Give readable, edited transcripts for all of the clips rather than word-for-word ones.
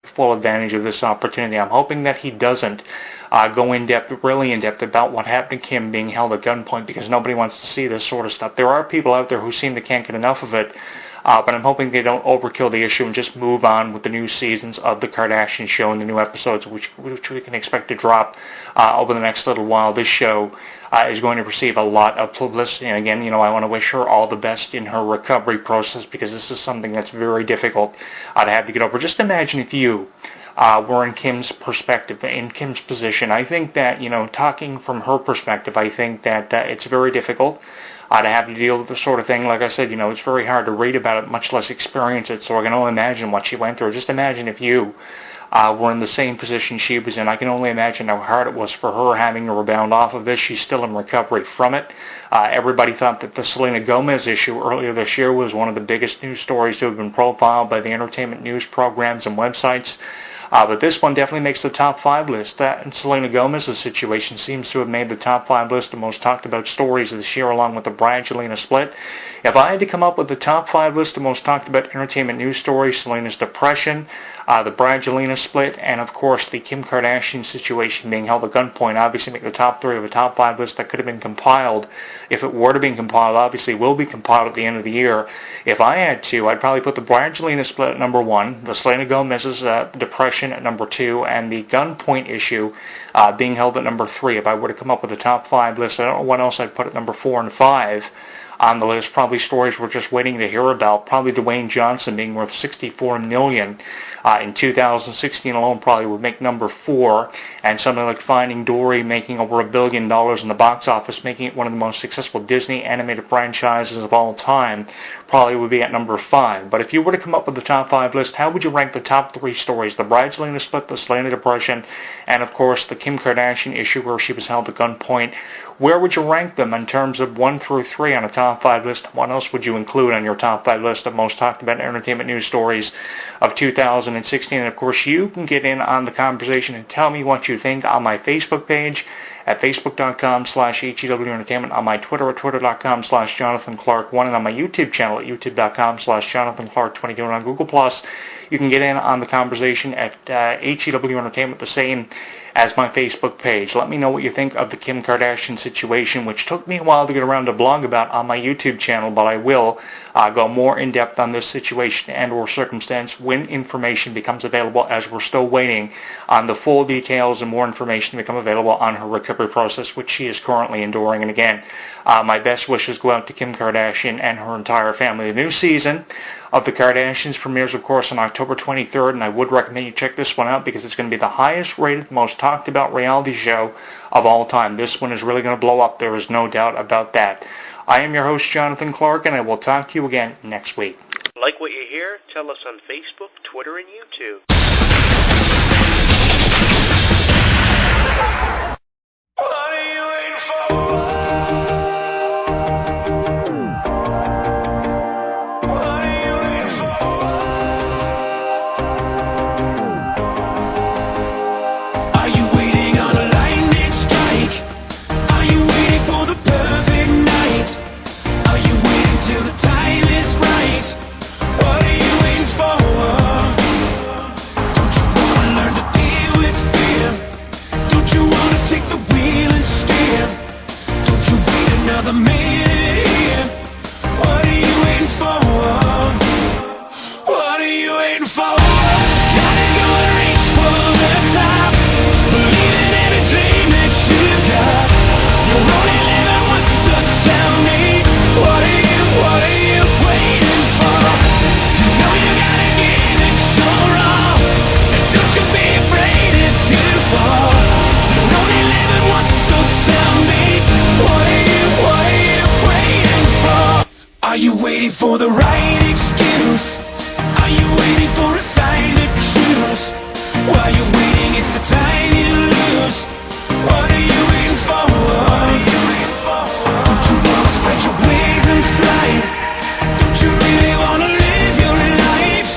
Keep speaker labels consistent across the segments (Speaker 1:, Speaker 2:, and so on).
Speaker 1: full advantage of this opportunity. I'm hoping that he doesn't go in-depth, really in-depth about what happened to Kim being held at gunpoint, because nobody wants to see this sort of stuff. There are people out there who seem to can't get enough of it, but I'm hoping they don't overkill the issue and just move on with the new seasons of The Kardashian Show and the new episodes which we can expect to drop over the next little while. This show is going to receive a lot of publicity, and again, I want to wish her all the best in her recovery process, because this is something that's very difficult to have to get over. Just imagine if you were in Kim's perspective, in Kim's position. I think that, talking from her perspective, I think that it's very difficult to have to deal with this sort of thing. Like I said, it's very hard to read about it, much less experience it, so I can only imagine what she went through. Just imagine if you were in the same position she was in. I can only imagine how hard it was for her having to rebound off of this. She's still in recovery from it. Everybody thought that the Selena Gomez issue earlier this year was one of the biggest news stories to have been profiled by the entertainment news programs and websites. But this one definitely makes the top 5 list. That and Selena Gomez's situation seems to have made the top 5 list of most talked about stories this year, along with the Brangelina split. If I had to come up with the top 5 list of most talked about entertainment news stories, Selena's depression, the Brangelina split, and of course the Kim Kardashian situation being held at gunpoint obviously make the top 3 of a top 5 list that could have been compiled. If it were to be compiled, obviously will be compiled at the end of the year. If I had to, I'd probably put the Brangelina split at number 1, the Selena Gomez's depression at number 2, and the gunpoint issue being held at number 3. If I were to come up with a top 5 list, I don't know what else I'd put at number 4 and 5 on the list. Probably stories we're just waiting to hear about. Probably Dwayne Johnson being worth $64 million in 2016 alone probably would make number 4, and something like Finding Dory making over $1 billion in the box office, making it one of the most successful Disney animated franchises of all time, probably would be at number 5. But if you were to come up with the top 5 list, how would you rank the top 3 stories? The Brangelina split, the Selena depression, and of course the Kim Kardashian issue where she was held at gunpoint. Where would you rank them in terms of 1 through 3 on a top 5 list? What else would you include on your top 5 list of most talked about entertainment news stories of 2016? And of course, you can get in on the conversation and tell me what you think on my Facebook page at facebook.com/HEW Entertainment, on my Twitter at twitter.com/JonathanClarke1, and on my YouTube channel at youtube.com/JonathanClarke22, and on Google+. You can get in on the conversation at HEW Entertainment, the same as my Facebook page. Let me know what you think of the Kim Kardashian situation, which took me a while to get around to blog about on my YouTube channel, but I will go more in depth on this situation and or circumstance when information becomes available, as we're still waiting on the full details and more information to become available on her recovery process, which she is currently enduring. And again, my best wishes go out to Kim Kardashian and her entire family. The new season of The Kardashians premieres, of course, on October 23rd, and I would recommend you check this one out because it's going to be the highest rated, most talked about reality show of all time. This one is really going to blow up. There is no doubt about that. I am your host, Jonathan Clarke, and I will talk to you again next week.
Speaker 2: Like what you hear? Tell us on Facebook, Twitter, and YouTube. What are you waiting for?
Speaker 3: Are you waiting for the right excuse? Are you waiting for a sign to choose? While you're waiting, it's the time you lose. What are you waiting for? Don't you wanna spread your wings and fly? Don't you really wanna live your life?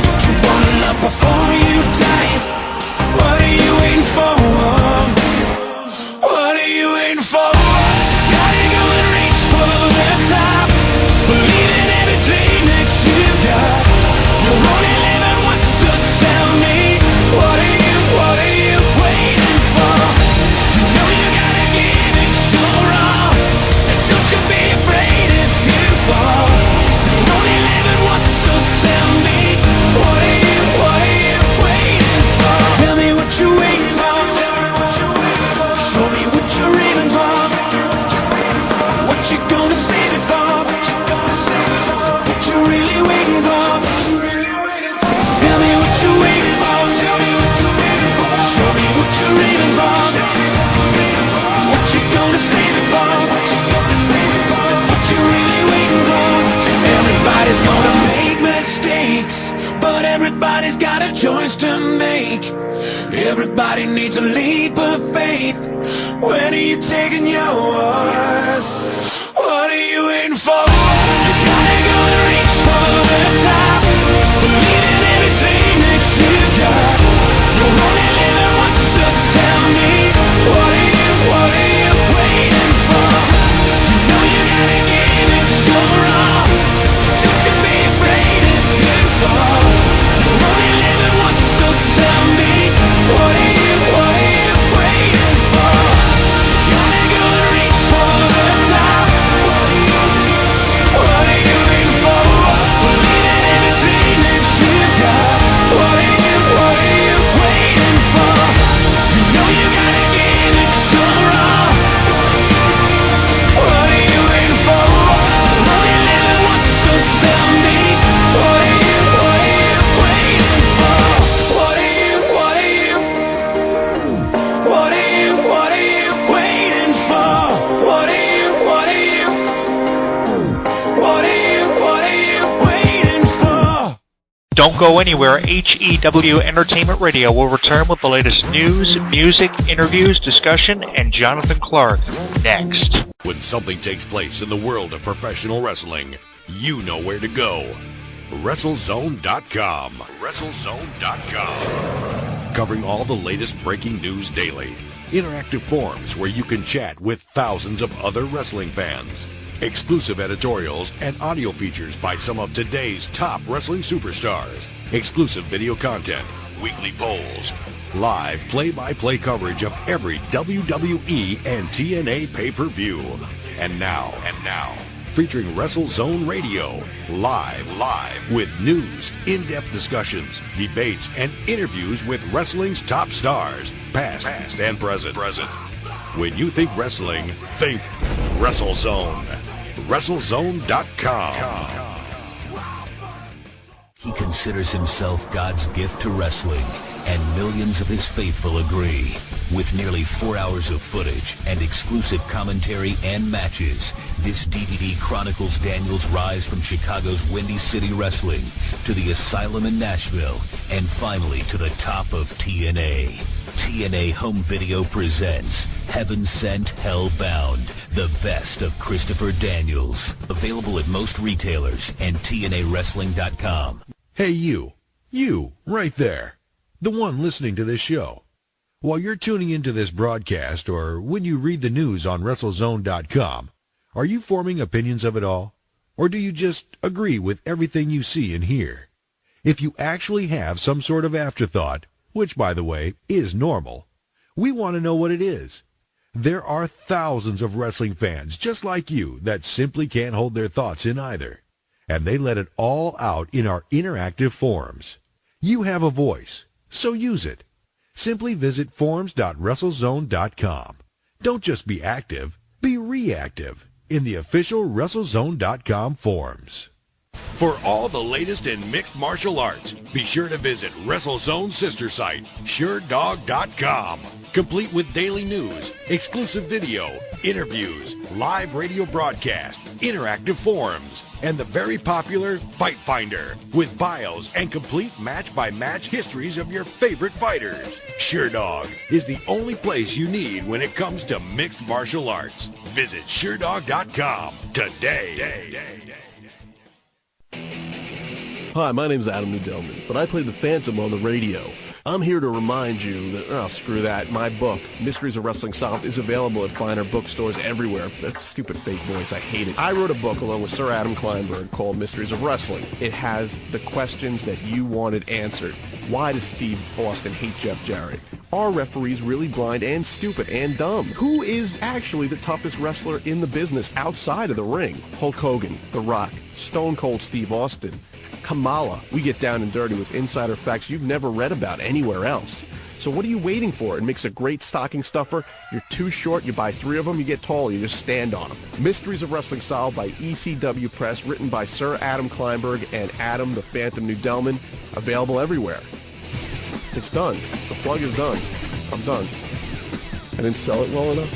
Speaker 3: Don't you wanna love before you die? What are you waiting for? What are you waiting for? Gotta go and reach for the top. Believe in every dream that you got. You're only living once, so tell me. Everybody's got a choice to make. Everybody needs a leap of faith. When are you taking yours? What are you waiting for? You gotta go and reach for the top. Believe in every dream that you got. You're only living once, so tell me, what are you waiting for? You know you gotta give it your all. Don't you be afraid if you fall. You're only living once, so tell me, what are you waiting for? You gotta go and reach for the top. What are you waiting for? Believe in every dream that you got. What are you waiting for? You know you gotta give it your all. What are you waiting for? You're only living once, so tell me, what are you waiting for? What are you waiting for? What are you waiting for?
Speaker 1: Don't go anywhere. HEW Entertainment Radio will return with the latest news, music, interviews, discussion, and Jonathan Clarke next.
Speaker 4: When something takes place in the world of professional wrestling, you know where to go. WrestleZone.com. WrestleZone.com. Covering all the latest breaking news daily. Interactive forums where you can chat with thousands of other wrestling fans. Exclusive editorials and audio features by some of today's top wrestling superstars. Exclusive video content, weekly polls, live play-by-play coverage of every WWE and TNA pay-per-view. And now, featuring WrestleZone Radio, live with news, in-depth discussions, debates, and interviews with wrestling's top stars, past and present. When you think wrestling, think WrestleZone. WrestleZone.com.
Speaker 5: He considers himself God's gift to wrestling, and millions of his faithful agree. With nearly 4 hours of footage and exclusive commentary and matches, this DVD chronicles Daniel's rise from Chicago's Windy City Wrestling to the Asylum in Nashville, and finally to the top of TNA. TNA Home Video presents Heaven Sent, Hell Bound, the best of Christopher Daniels. Available at most retailers and TNAWrestling.com.
Speaker 4: Hey you right there, the one listening to this show. While you're tuning into this broadcast or when you read the news on WrestleZone.com, are you forming opinions of it all? Or do you just agree with everything you see and hear? If you actually have some sort of afterthought, which, by the way, is normal, we want to know what it is. There are thousands of wrestling fans just like you that simply can't hold their thoughts in either, and they let it all out in our interactive forums. You have a voice, so use it. Simply visit forums.WrestleZone.com. Don't just be active, be reactive in the official WrestleZone.com forums. For all the latest in mixed martial arts, be sure to visit WrestleZone's sister site, SureDog.com. Complete with daily news, exclusive video, interviews, live radio broadcast, interactive forums, and the very popular Fight Finder with bios and complete match-by-match histories of your favorite fighters. SureDog is the only place you need when it comes to mixed martial arts. Visit SureDog.com today.
Speaker 6: Hi, my name's Adam Nudelman, but I play the Phantom on the radio. I'm here to remind you that, screw that, my book, Mysteries of Wrestling Solved, is available at finer bookstores everywhere. That stupid fake voice, I hate it. I wrote a book along with Sir Adam Kleinberg called Mysteries of Wrestling. It has the questions that you wanted answered. Why does Steve Austin hate Jeff Jarrett? Are referees really blind and stupid and dumb? Who is actually the toughest wrestler in the business outside of the ring? Hulk Hogan, The Rock, Stone Cold Steve Austin, Kamala. We get down and dirty with insider facts you've never read about anywhere else. So what are you waiting for? It makes a great stocking stuffer. You're too short, you buy 3 of them, you get tall, you just stand on them. Mysteries of Wrestling Solved by ECW Press, written by Sir Adam Kleinberg and Adam the Phantom Nudelman. Available everywhere. It's done. The plug is done. I'm done. I didn't sell it well enough.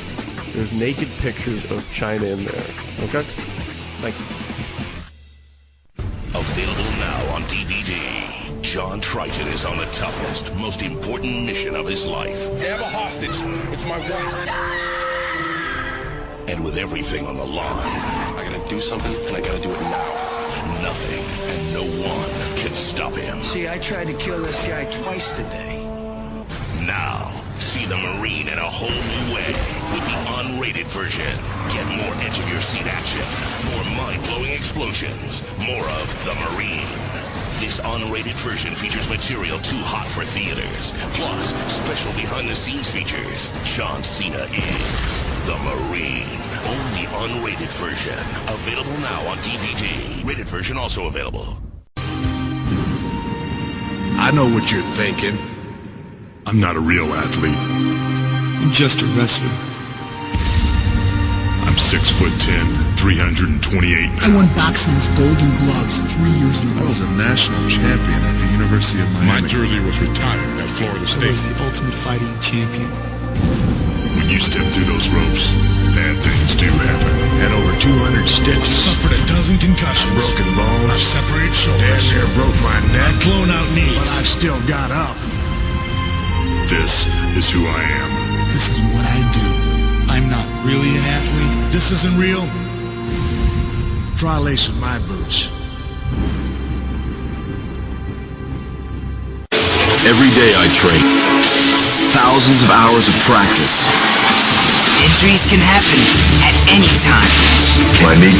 Speaker 6: There's naked pictures of China in there. Okay? Thank you.
Speaker 5: Available now on DVD. John Triton is on the toughest, most important mission of his life.
Speaker 7: They have a hostage. It's my wife.
Speaker 5: And with everything on the line,
Speaker 7: I gotta do something, and I gotta do it now.
Speaker 5: nothing and no one can stop him.
Speaker 8: See, I tried to kill this guy twice today.
Speaker 5: Now, see the Marine in a whole new way with the unrated version. Get more edge-of-your-seat action, more mind-blowing explosions, more of the Marine. This unrated version features material too hot for theaters. Plus, special behind-the-scenes features. John Cena is the Marine. Only unrated version. Available now on DVD. Rated version also available.
Speaker 9: I know what you're thinking. I'm not a real athlete. I'm just a wrestler. I'm 6'10", 328 pounds.
Speaker 10: I won boxing's Golden Gloves 3 years in a row.
Speaker 9: I was a national champion at the University of Miami. My jersey was retired at Florida State.
Speaker 10: I was the ultimate fighting champion.
Speaker 9: When you step through those ropes, bad things do happen.
Speaker 6: Had over 200 stitches.
Speaker 9: Suffered a dozen concussions.
Speaker 6: Broken bones.
Speaker 9: I've separated shoulders.
Speaker 6: Damn near broke my neck.
Speaker 9: Blown out knees.
Speaker 6: But I still got up.
Speaker 9: This is who I am.
Speaker 10: This is what I do. I'm not really an athlete.
Speaker 9: This isn't real.
Speaker 6: Try lacing my boots.
Speaker 11: Every day I train. Thousands of hours of practice.
Speaker 12: Injuries can happen at any time.
Speaker 11: My knee